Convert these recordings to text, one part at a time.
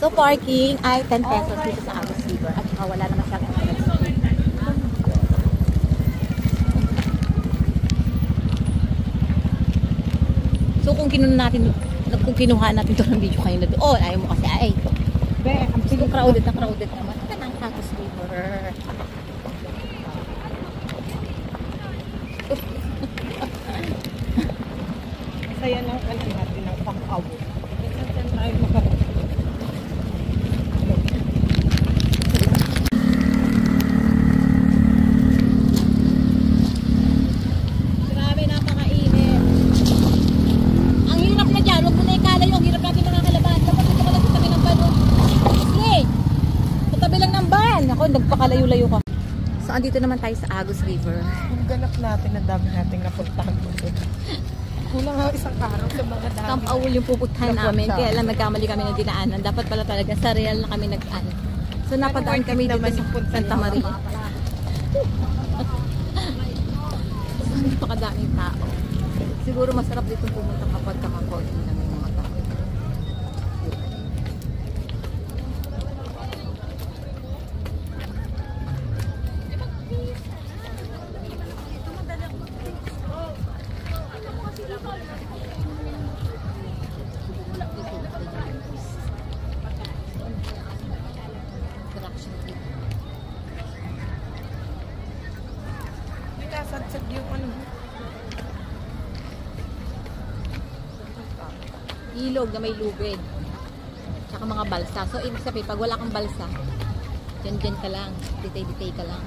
So parking ay 10 pesos dito sa Agos River at saka wala naman siyang entrance fee. So kung kinuha natin to ng video kayo na doon, ayaw mo kasi ay. So crowded naman. Ito na ang Agos River. Masaya lang natin ng pang-awot. Saan tayo makarating? Nagpakalayo-layo ka. So, andito naman tayo sa Agos River. Kung ganap natin, ang dami nating napuntahan dito. Kulang nga isang araw sa mga dami. Camp Awol yung pupuntahan namin. Kaya lang nagkamali kami ng dinaanan. Dapat pala talaga sa Real na kami nag-ano. So, napadaan kami dito sa Santa Maria. So, dito kadaming tao. Siguro masarap dito pumunta kapag kamakonti na may mga tao. Sadsad yung ano. Ilog na may lubid. Tsaka mga balsa. So, ibig sabihin, pag wala kang balsa, dyan ka lang. Ditay-ditay ka lang.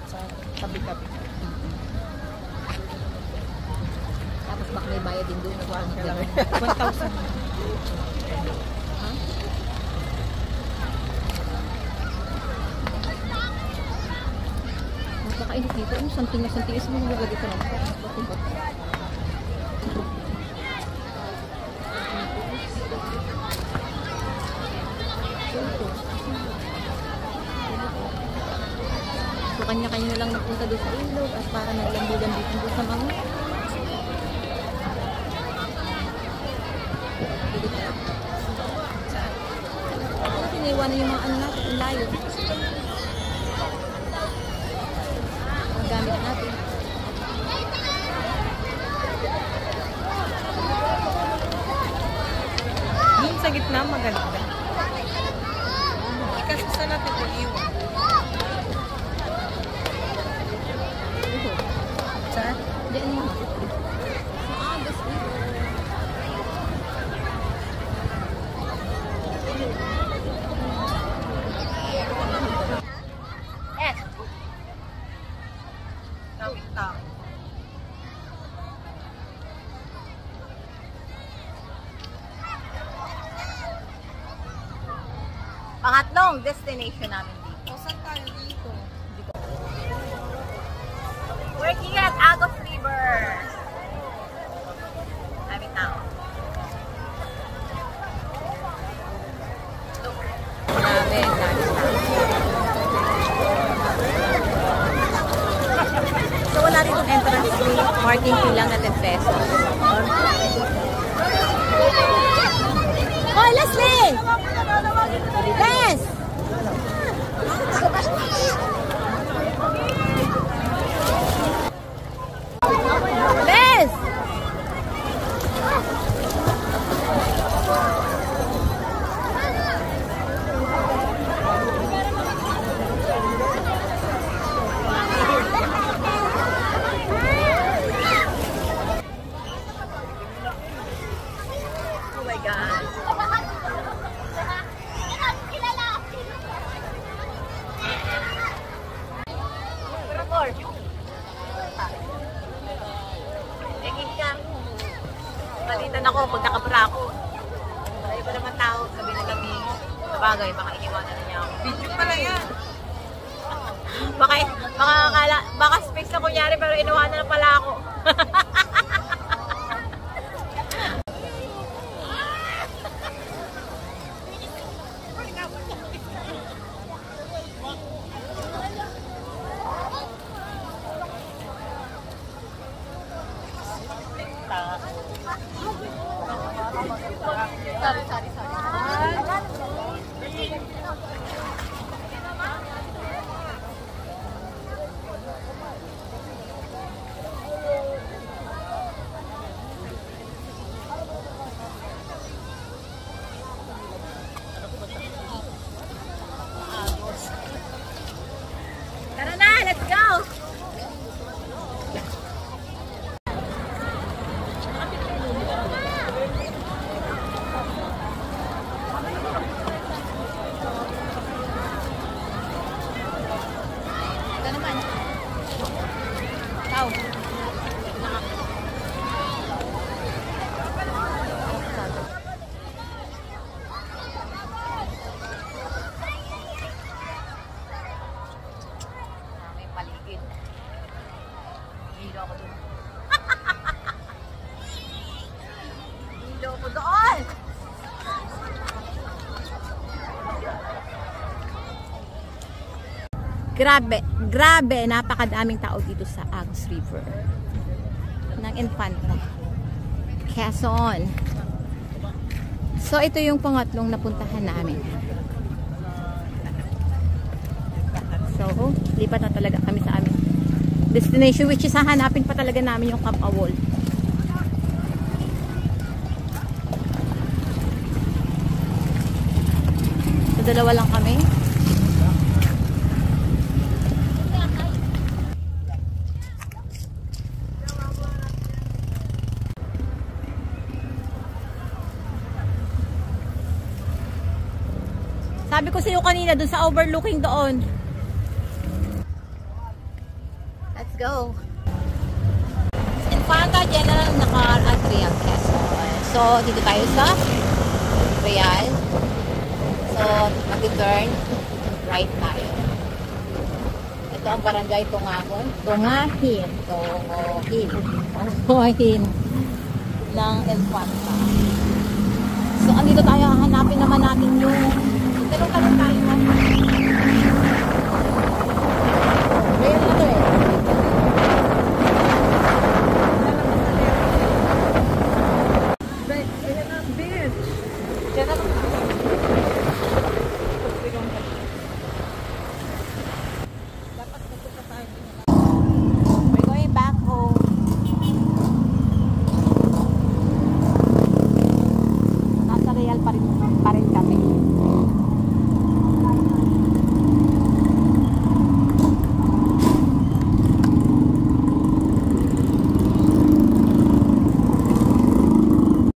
Sa tabi-tabi. Tapos baka may bayad din doon. 1,000. Init dito, something na something is mga gagawin ko lang. So kanya-kanya na lang napunta doon sa ilog at para naglambugan dito sa mga siniwan na yung mga ano natin, ang layo. Gamit natin. Doon sa gitna maganda. Kasi saan natin ito iwan? Saan? Diyan mo. Sa Agos River. Pangatlong destination namin dito. Saan tayo dito? Working at Agos River. Dami tao. Dami tao. So wala dito entrance fee. Parking fee lang na 10 pesos. Oh, Leslie! Les! Les! Oh my God. Palitan ako pag nakabra ako. Ay ba naman tao, sabi na kami. Sabagay, baka iniwanan na niya ako. Video pala yan. Baka space na kunyari pero iniwanan na pala ako. Sorry. Tara na, let's go! Ito naman. Ikaw. May paligid. Hilo ako doon. Hilo ako doon! Grabe, napakadaming tao dito sa Agus River ng Infanta, Quezon. So, ito yung pangatlong napuntahan namin. So, lipat na talaga kami sa aming destination, which is hahanapin pa talaga namin yung Camp Awol. So, dalawa lang kami. Sabi ko sa'yo kanina dun sa overlooking doon. Let's go. Infanta General Nakar at Real Quezon. So, dito tayo sa Real. So, mag-turn right tayo. Ito ang barangay Tungahon. Tungahin ng Infanta. So, andito tayo. Hanapin naman natin yung tanong tayo.